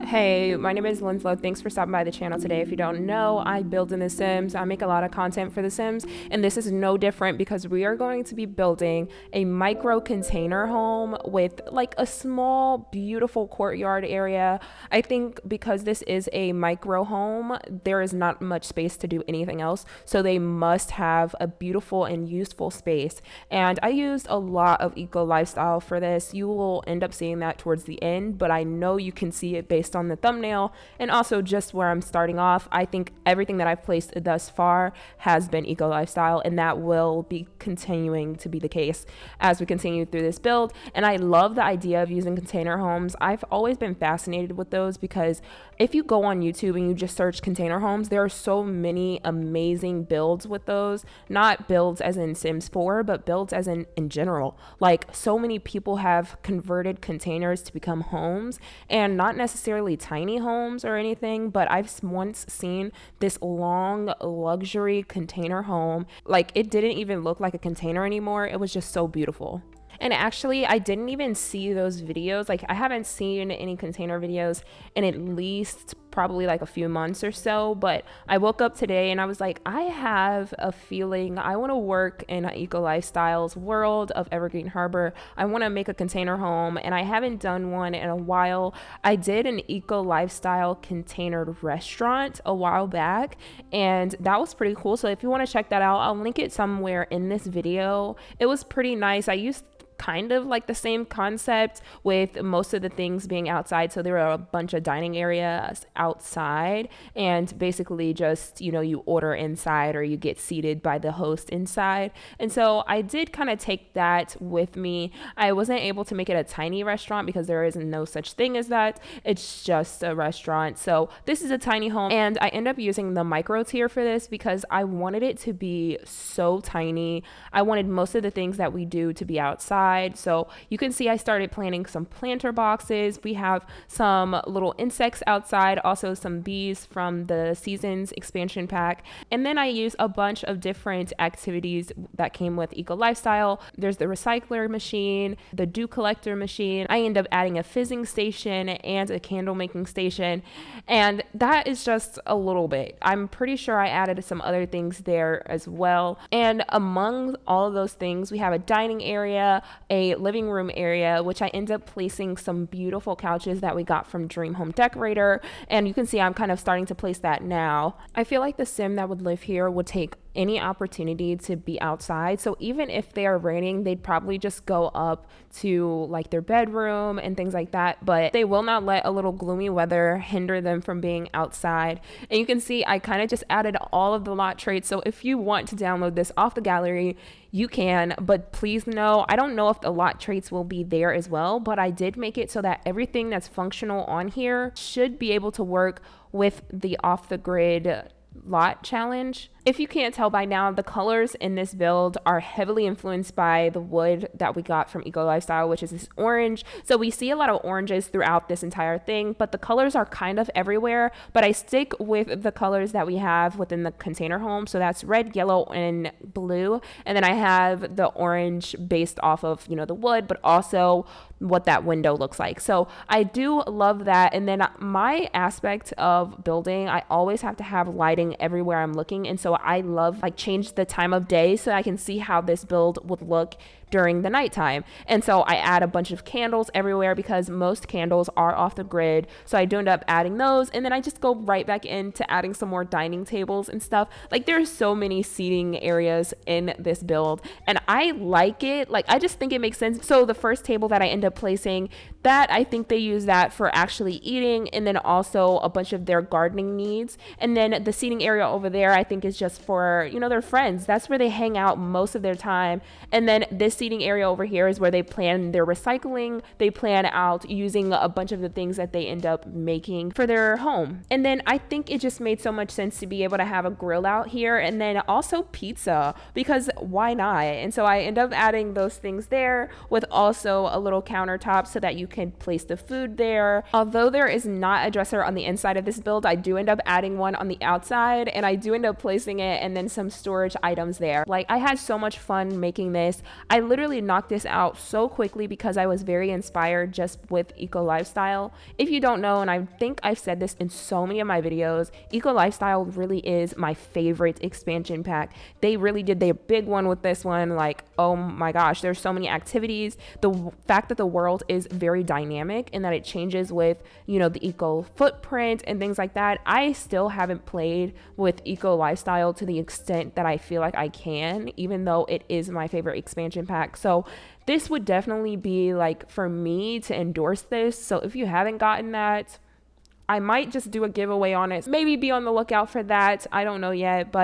Hey, my name is Lynslo. Thanks for stopping by the channel today. If you don't know, I build in The Sims. I make a lot of content for The Sims, and this is no different because we are going to be building a micro container home with like a small, beautiful courtyard area. I think because this is a micro home, there is not much space to do anything else, so they must have a beautiful and useful space. And I used a lot of eco lifestyle for this. You will end up seeing that towards the end, but I know you can see it based on the thumbnail and also just where I'm starting off. I think everything that I've placed thus far has been eco lifestyle, and that will be continuing to be the case as we continue through this build. And I love the idea of using container homes. I've always been fascinated with those because if you go on YouTube and you just search container homes, there are so many amazing builds with those. Not builds as in Sims 4, but builds as in general. Like, so many people have converted containers to become homes, and not necessarily tiny homes or anything, but I've once seen this long luxury container home. Like, it didn't even look like a container anymore. It was just so beautiful. And actually, I didn't even see those videos. Like, I haven't seen any container videos in at least probably like a few months or so, but I woke up today and I was like, I have a feeling I want to work in an eco lifestyles world of Evergreen Harbor. I want to make a container home, and I haven't done one in a while. I did an eco lifestyle container restaurant a while back, and that was pretty cool. So if you want to check that out, I'll link it somewhere in this video. It was pretty nice. I used kind of like the same concept with most of the things being outside. So there are a bunch of dining areas outside, and basically just, you know, you order inside or you get seated by the host inside. And so I did kind of take that with me. I wasn't able to make it a tiny restaurant because there is no such thing as that. It's just a restaurant. So this is a tiny home, and I end up using the micro tier for this because I wanted it to be so tiny. I wanted most of the things that we do to be outside. So you can see I started planting some planter boxes. We have some little insects outside, also some bees from the Seasons expansion pack. And then I use a bunch of different activities that came with eco lifestyle. There's the recycler machine, the dew collector machine. I end up adding a fizzing station and a candle making station. And that is just a little bit. I'm pretty sure I added some other things there as well. And among all of those things, we have a dining area, a living room area, which I end up placing some beautiful couches that we got from Dream Home Decorator. And you can see I'm kind of starting to place that now. I feel like the sim that would live here would take any opportunity to be outside. So even if they are raining, they'd probably just go up to like their bedroom and things like that, but they will not let a little gloomy weather hinder them from being outside. And you can see I kind of just added all of the lot traits. So if you want to download this off the gallery, you can, but please know, I don't know if the lot traits will be there as well, but I did make it so that everything that's functional on here should be able to work with the off the grid lot challenge. If you can't tell by now, the colors in this build are heavily influenced by the wood that we got from Eco Lifestyle, which is this orange. So we see a lot of oranges throughout this entire thing, but the colors are kind of everywhere. But I stick with the colors that we have within the container home. So that's red, yellow, and blue. And then I have the orange based off of, you know, the wood, but also what that window looks like. So I do love that. And then my aspect of building, I always have to have lighting everywhere I'm looking. And so I love like change the time of day so I can see how this build would look during the nighttime. And so I add a bunch of candles everywhere because most candles are off the grid. So I do end up adding those, and then I just go right back into adding some more dining tables and stuff. Like, there's so many seating areas in this build, and I like it. Like, I just think it makes sense. So the first table that I end up placing, that I think they use that for actually eating, and then also a bunch of their gardening needs. And then the seating area over there, I think is just for, you know, their friends. That's where they hang out most of their time. And then this seating area over here is where they plan their recycling. They plan out using a bunch of the things that they end up making for their home. And then I think it just made so much sense to be able to have a grill out here, and then also pizza, because why not? And so I end up adding those things there with also a little countertop so that you can place the food there. Although there is not a dresser on the inside of this build, I do end up adding one on the outside, and I do end up placing it and then some storage items there. Like, I had so much fun making this. I literally knocked this out so quickly because I was very inspired just with eco lifestyle. If you don't know, and I think I've said this in so many of my videos, eco lifestyle really is my favorite expansion pack. They really did their big one with this one. Like, oh my gosh, there's so many activities. The fact that the world is very dynamic and that it changes with, you know, the eco footprint and things like that. I still haven't played with eco lifestyle to the extent that I feel like I can, even though it is my favorite expansion pack. So this would definitely be like for me to endorse this. So if you haven't gotten that, I might just do a giveaway on it. Maybe be on the lookout for that. I don't know yet,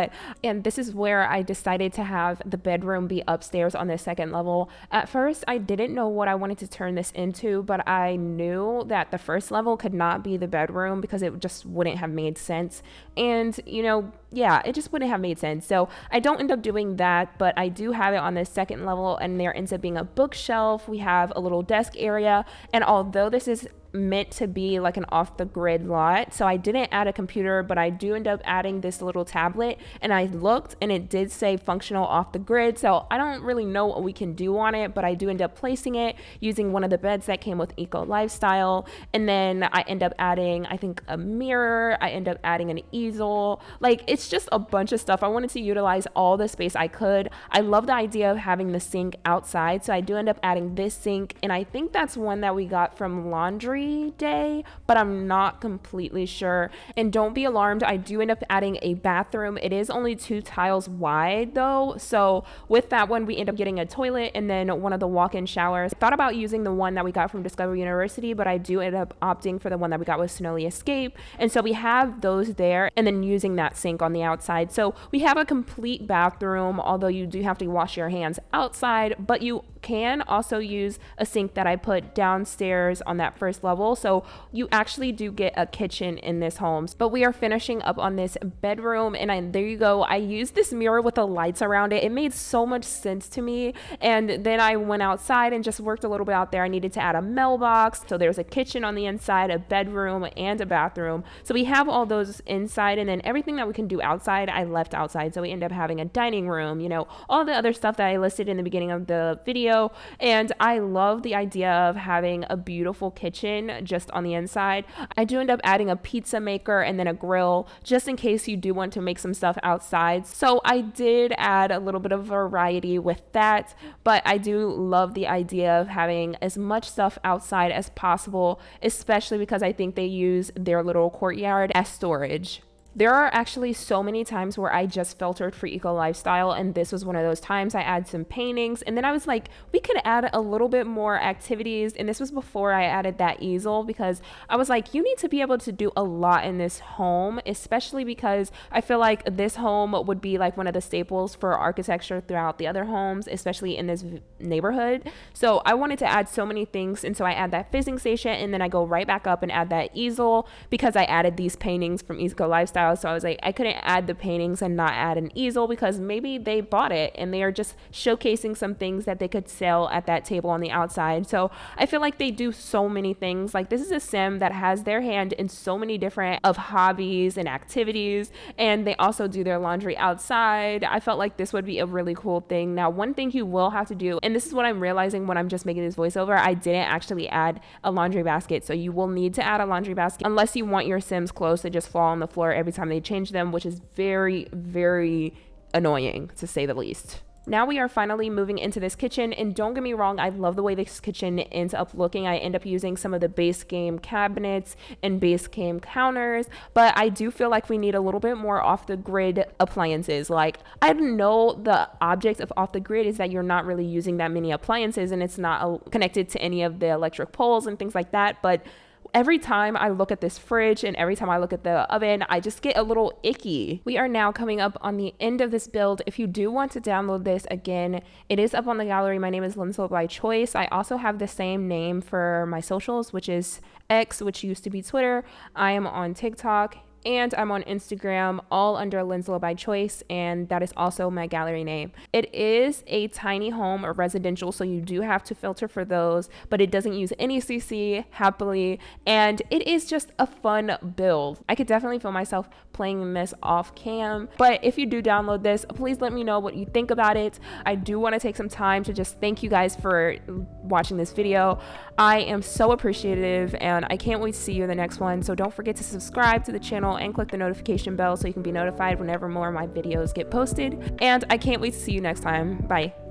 and this is where I decided to have the bedroom be upstairs on the second level. At first, I didn't know what I wanted to turn this into, but I knew that the first level could not be the bedroom because it just wouldn't have made sense. And, you know, yeah, it just wouldn't have made sense. So I don't end up doing that, but I do have it on the second level, and there ends up being a bookshelf. We have a little desk area, and although this is meant to be like an off the grid lot, so I didn't add a computer, but I do end up adding this little tablet, and I looked and it did say functional off the grid. So I don't really know what we can do on it, but I do end up placing it using one of the beds that came with eco lifestyle. And then I end up adding, I think, a mirror. I end up adding an easel. Like, it's just a bunch of stuff. I wanted to utilize all the space I could. I love the idea of having the sink outside, so I do end up adding this sink, and I think that's one that we got from laundry day, but I'm not completely sure. And don't be alarmed, I do end up adding a bathroom. It is only 2 tiles wide though, so with that one we end up getting a toilet and then one of the walk-in showers. I thought about using the one that we got from Discovery University, but I do end up opting for the one that we got with Snowy Escape, and so we have those there, and then using that sink on the outside. So we have a complete bathroom, although you do have to wash your hands outside, but you can also use a sink that I put downstairs on that first level. So you actually do get a kitchen in this home. But we are finishing up on this bedroom, and there you go. I used this mirror with the lights around it. It made so much sense to me. And then I went outside and just worked a little bit out there. I needed to add a mailbox. So there's a kitchen on the inside, a bedroom, and a bathroom. So we have all those inside, and then everything that we can do outside, I left outside. So we end up having a dining room, you know, all the other stuff that I listed in the beginning of the video. And I love the idea of having a beautiful kitchen just on the inside. I do end up adding a pizza maker and then a grill just in case you do want to make some stuff outside. So I did add a little bit of variety with that, but I do love the idea of having as much stuff outside as possible, especially because I think they use their little courtyard as storage. There are actually so many times where I just filtered for eco lifestyle, and this was one of those times. I add some paintings, and then I was like, we could add a little bit more activities. And this was before I added that easel, because I was like, you need to be able to do a lot in this home, especially because I feel like this home would be like one of the staples for architecture throughout the other homes, especially in this neighborhood. So I wanted to add so many things, and so I add that fizzing station, and then I go right back up and add that easel because I added these paintings from eco lifestyle. So I was like, I couldn't add the paintings and not add an easel because maybe they bought it and they are just showcasing some things that they could sell at that table on the outside. So I feel like they do so many things. Like, this is a sim that has their hand in so many different of hobbies and activities, and they also do their laundry outside. I felt like this would be a really cool thing. Now, one thing you will have to do, and this is what I'm realizing when I'm just making this voiceover, I didn't actually add a laundry basket. So you will need to add a laundry basket unless you want your sims clothes to just fall on the floor every time they change them, which is very, very annoying to say the least. Now we are finally moving into this kitchen, and don't get me wrong, I love the way this kitchen ends up looking. I end up using some of the base game cabinets and base game counters, but I do feel like we need a little bit more off the grid appliances. Like, I know the object of off the grid is that you're not really using that many appliances and it's not connected to any of the electric poles and things like that, but every time I look at this fridge and every time I look at the oven, I just get a little icky. We are now coming up on the end of this build. If you do want to download this, again, it is up on the gallery. My name is LynzloByChoice. I also have the same name for my socials, which is X, which used to be Twitter. I am on TikTok, and I'm on Instagram, all under LynzloByChoice, and that is also my gallery name. It is a tiny home or residential, so you do have to filter for those, but it doesn't use any CC, happily, and it is just a fun build. I could definitely feel myself playing this off cam, but if you do download this, please let me know what you think about it. I do want to take some time to just thank you guys for watching this video. I am so appreciative, and I can't wait to see you in the next one. So don't forget to subscribe to the channel and click the notification bell so you can be notified whenever more of my videos get posted. And I can't wait to see you next time. Bye.